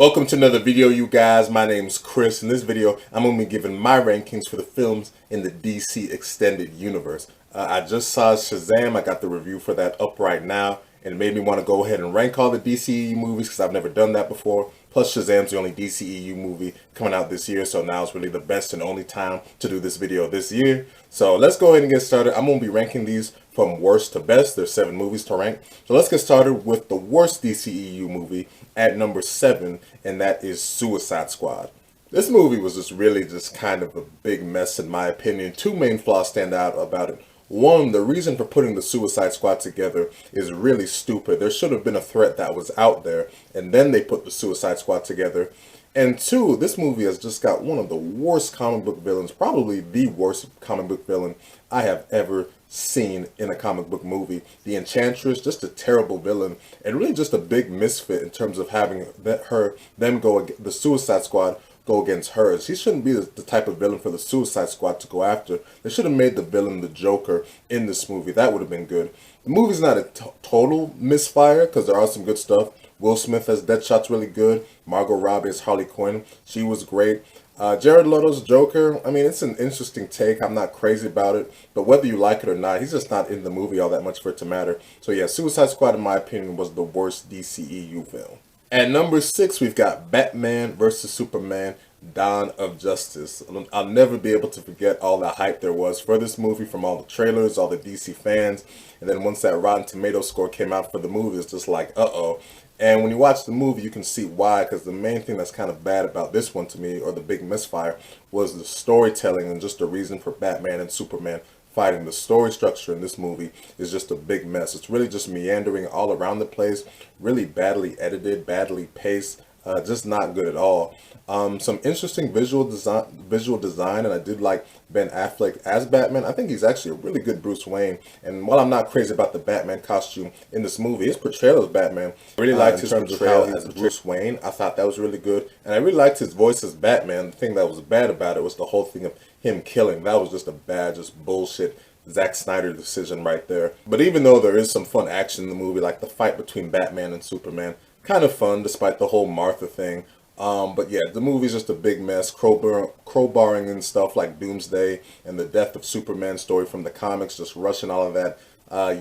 Welcome to another video, you guys. My name's Chris. In this video, I'm going to be giving my rankings for the films in the DC Extended Universe. I just saw Shazam. I got the review for that up right now, and it made me want to go ahead and rank all the DCEU movies because I've never done that before. Plus, Shazam's the only DCEU movie coming out this year, so now it's really the best and only time to do this video this year. So let's go ahead and get started. I'm going to be ranking these from worst to best. There's 7 movies to rank. So let's get started with the worst DCEU movie at number 7, and that is Suicide Squad. This movie was just kind of a big mess in my opinion. 2 main flaws stand out about it. One, the reason for putting the Suicide Squad together is really stupid. There should have been a threat that was out there, and then they put the Suicide Squad together. And 2, this movie has just got one of the worst comic book villains, probably the worst comic book villain I have ever seen in a comic book movie. The Enchantress, just a terrible villain, and really just a big misfit in terms of having the Suicide Squad go against her. She shouldn't be the type of villain for the Suicide Squad to go after. They should have made the villain the Joker in this movie. That would have been good. The movie's not a total misfire because there are some good stuff. Will Smith as Deadshot's really good. Margot Robbie as Harley Quinn. She was great. Jared Leto's Joker, I mean, it's an interesting take. I'm not crazy about it. But whether you like it or not, he's just not in the movie all that much for it to matter. So yeah, Suicide Squad, in my opinion, was the worst DCEU film. At number 6, we've got Batman vs. Superman, Dawn of Justice. I'll never be able to forget all the hype there was for this movie from all the trailers, all the DC fans. And then once that Rotten Tomatoes score came out for the movie, it's just like, uh-oh. And when you watch the movie, you can see why, because the main thing that's kind of bad about this one to me, or the big misfire, was the storytelling and just the reason for Batman and Superman fighting. The story structure in this movie is just a big mess. It's really just meandering all around the place, really badly edited, badly paced, just not good at all. Some interesting visual design, and I did like Ben Affleck as Batman. I think he's actually a really good Bruce Wayne. And while I'm not crazy about the Batman costume in this movie, his portrayal as Batman, I really liked his portrayal as Bruce Wayne. I thought that was really good, and I really liked his voice as Batman. The thing that was bad about it was the whole thing of him killing. That was just a bad, just bullshit Zack Snyder decision right there. But even though there is some fun action in the movie, like the fight between Batman and Superman, kind of fun despite the whole Martha thing. But yeah, the movie's just a big mess, crowbarring and stuff like Doomsday and the death of Superman story from the comics, just rushing all of that.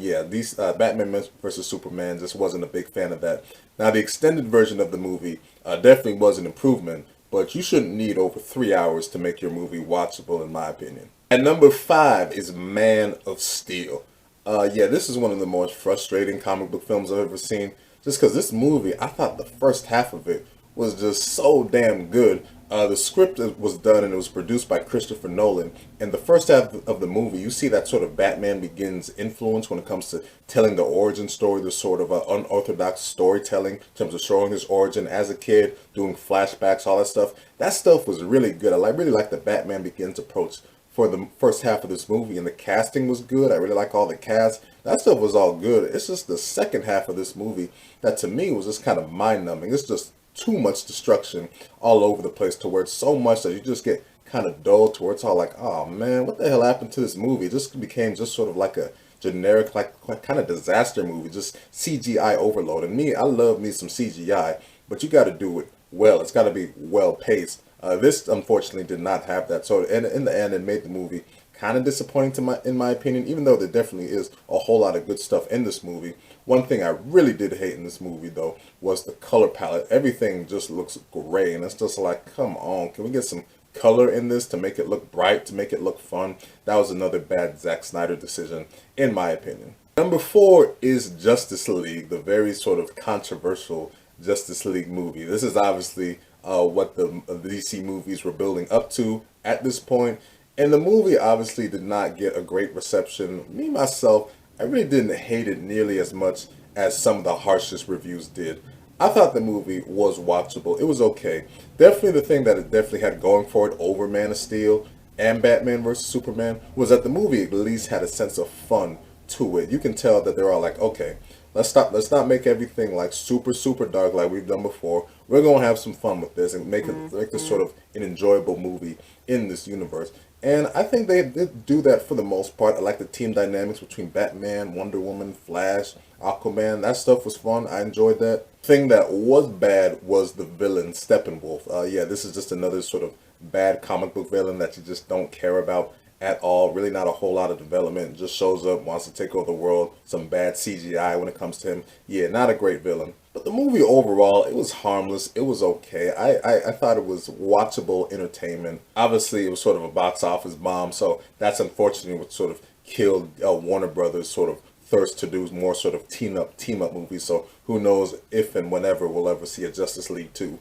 Yeah, these Batman versus Superman, just wasn't a big fan of that. Now, the extended version of the movie definitely was an improvement, but you shouldn't need over 3 hours to make your movie watchable, in my opinion. At number 5 is Man of Steel. Yeah, this is one of the most frustrating comic book films I've ever seen. Just because this movie, I thought the first half of it was just so damn good. The script was done and it was produced by Christopher Nolan. And the first half of the movie, you see that sort of Batman Begins influence when it comes to telling the origin story, the sort of unorthodox storytelling in terms of showing his origin as a kid, doing flashbacks, all that stuff. That stuff was really good. I really like the Batman Begins approach for the first half of this movie, and the casting was good. I really like all the cast. That stuff was all good. It's just the second half of this movie that to me was just kind of mind-numbing. It's just too much destruction all over the place to where it's so much that you just get kind of dull to where it's all like, oh man, what the hell happened to this movie? It just became just sort of like a generic, like kind of disaster movie, just CGI overload. And me, I love me some CGI, but you got to do it well. It's got to be well paced. This unfortunately did not have that. So in the end, it made the movie kind of disappointing in my opinion, even though there definitely is a whole lot of good stuff in this movie. One thing I really did hate in this movie, though, was the color palette. Everything just looks gray, and it's just like, come on, can we get some color in this to make it look bright, to make it look fun? That was another bad Zack Snyder decision, in my opinion. Number 4 is Justice League, the very sort of controversial Justice League movie. This is obviously what the DC movies were building up to at this point. And the movie obviously did not get a great reception. Me, myself, I really didn't hate it nearly as much as some of the harshest reviews did. I thought the movie was watchable. It was okay. Definitely the thing that it definitely had going for it over Man of Steel and Batman vs. Superman was that the movie at least had a sense of fun to it. You can tell that they're all like, okay, let's not make everything like super dark like we've done before. We're gonna have some fun with this and make this sort of an enjoyable movie in this universe. And I think they did do that for the most part. I like the team dynamics between Batman, Wonder Woman, Flash, Aquaman. That stuff was fun. I enjoyed that. Thing that was bad was the villain, Steppenwolf. Yeah, this is just another sort of bad comic book villain that you just don't care about at all. Really not a whole lot of development. Just shows up, wants to take over the world. Some bad CGI when it comes to him. Yeah, not a great villain. But the movie overall, it was harmless. It was okay. I thought it was watchable entertainment. Obviously, it was sort of a box office bomb, so that's unfortunately what sort of killed Warner Brothers' sort of thirst to do more sort of team up movies. So who knows if and whenever we'll ever see a Justice League 2.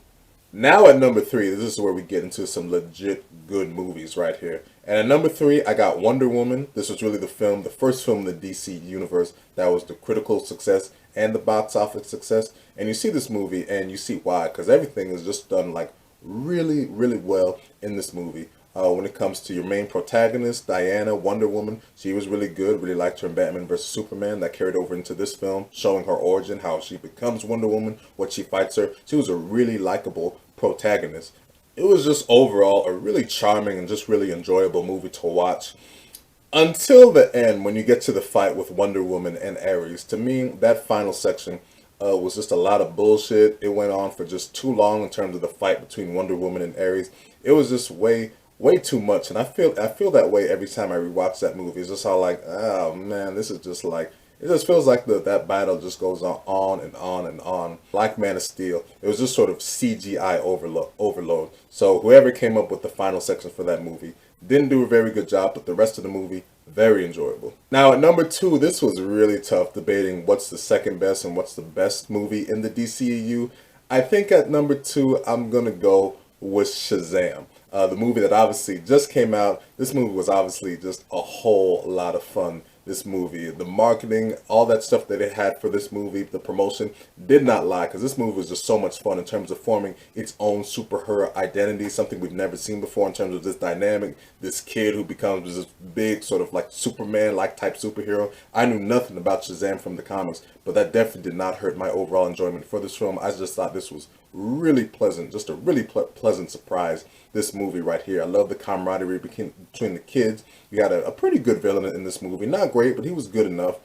Now at number 3, this is where we get into some legit good movies right here. And at number 3, I got Wonder Woman. This was really the first film in the DC universe that was the critical success and the box office success. And you see this movie and you see why, because everything is just done like really, really well in this movie. When it comes to your main protagonist, Diana, Wonder Woman, she was really good. Really liked her in Batman vs. Superman. That carried over into this film, showing her origin, how she becomes Wonder Woman, what she fights her. She was a really likable protagonist. It was just overall a really charming and just really enjoyable movie to watch. Until the end, when you get to the fight with Wonder Woman and Ares. To me, that final section was just a lot of bullshit. It went on for just too long in terms of the fight between Wonder Woman and Ares. It was just way too much, and I feel that way every time I rewatch that movie. It's just how like, oh man, this is just like, it just feels like that battle just goes on and on and on. Like Man of Steel, it was just sort of CGI overload. So whoever came up with the final section for that movie didn't do a very good job, but the rest of the movie, very enjoyable. Now at number 2, this was really tough, debating what's the second best and what's the best movie in the DCEU. I think at number 2, I'm gonna go with Shazam. The movie that obviously just came out. This movie was obviously just a whole lot of fun. This movie, the marketing, all that stuff that it had for this movie, the promotion, did not lie, because this movie was just so much fun in terms of forming its own superhero identity, something we've never seen before in terms of this dynamic, this kid who becomes this big sort of like Superman-like type superhero. I knew nothing about Shazam from the comics, but that definitely did not hurt my overall enjoyment for this film. I just thought this was really pleasant, just a really pleasant surprise, this movie right here. I love the camaraderie between the kids. You got a pretty good villain in this movie. Not great, but he was good enough.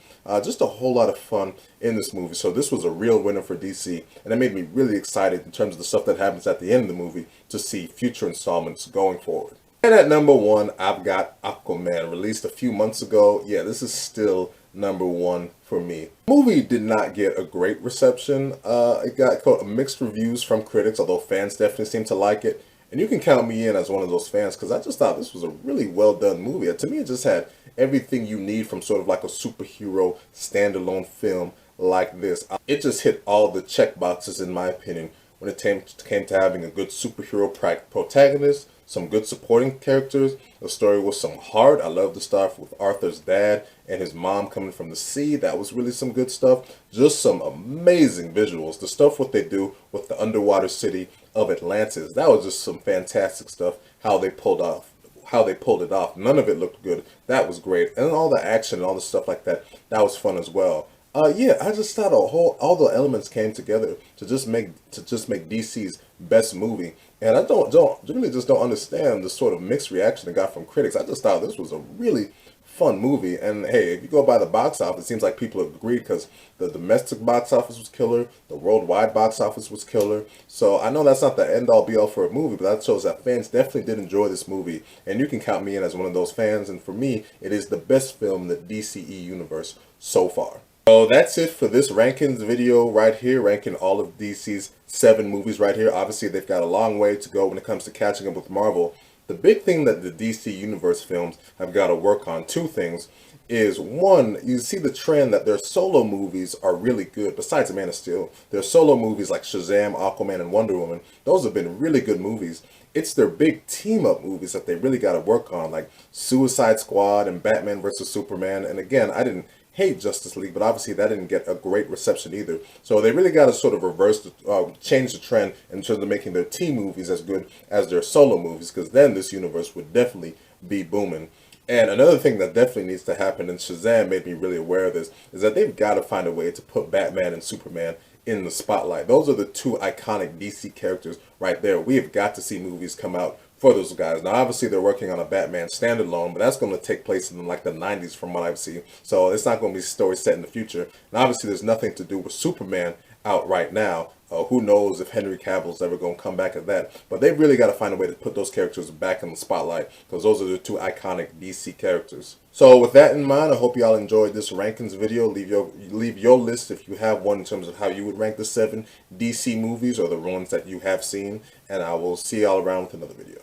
Just a whole lot of fun in this movie. So this was a real winner for DC, and it made me really excited in terms of the stuff that happens at the end of the movie to see future installments going forward. And at number 1, I've got Aquaman, released a few months ago. Yeah, this is still number 1 for me. The movie did not get a great reception. It got mixed reviews from critics, although fans definitely seem to like it. And you can count me in as one of those fans, because I just thought this was a really well done movie. To me, it just had everything you need from sort of like a superhero standalone film like this. It just hit all the check boxes, in my opinion, when it came to having a good superhero protagonist, some good supporting characters, a story with some heart. I love the stuff with Arthur's dad and his mom coming from the sea. That was really some good stuff. Just some amazing visuals. The stuff what they do with the underwater city of Atlantis, that was just some fantastic stuff. How they pulled it off. None of it looked good. That was great. And all the action and all the stuff like that, that was fun as well. Yeah, I just thought all the elements came together to just make DC's best movie. And I really just don't understand the sort of mixed reaction it got from critics. I just thought this was a really fun movie. And hey, if you go by the box office, it seems like people agreed, because the domestic box office was killer, the worldwide box office was killer. So I know that's not the end all be all for a movie, but that shows that fans definitely did enjoy this movie. And you can count me in as one of those fans. And for me, it is the best film in the DCE universe so far. So that's it for this rankings video right here, ranking all of DC's 7 movies right here. Obviously, they've got a long way to go when it comes to catching up with Marvel. The big thing that the DC Universe films have got to work on, 2 things, is 1, you see the trend that their solo movies are really good. Besides Man of Steel, their solo movies like Shazam, Aquaman, and Wonder Woman, those have been really good movies. It's their big team-up movies that they really got to work on, like Suicide Squad and Batman vs. Superman. And again, I didn't hate Justice League, but obviously that didn't get a great reception either. So they really got to sort of change the trend in terms of making their team movies as good as their solo movies, because then this universe would definitely be booming. And another thing that definitely needs to happen, and Shazam made me really aware of this, is that they've got to find a way to put Batman and Superman in the spotlight. Those are the two iconic DC characters right there. We have got to see movies come out for those guys. Now, obviously, they're working on a Batman standalone, but that's going to take place in like the 90s from what I've seen. So it's not going to be a story set in the future. And obviously, there's nothing to do with Superman out right now. Who knows if Henry Cavill's ever going to come back at that. But they really got to find a way to put those characters back in the spotlight, because those are the two iconic DC characters. So with that in mind, I hope y'all enjoyed this rankings video. Leave your list if you have one in terms of how you would rank the 7 DC movies or the ones that you have seen. And I will see y'all around with another video.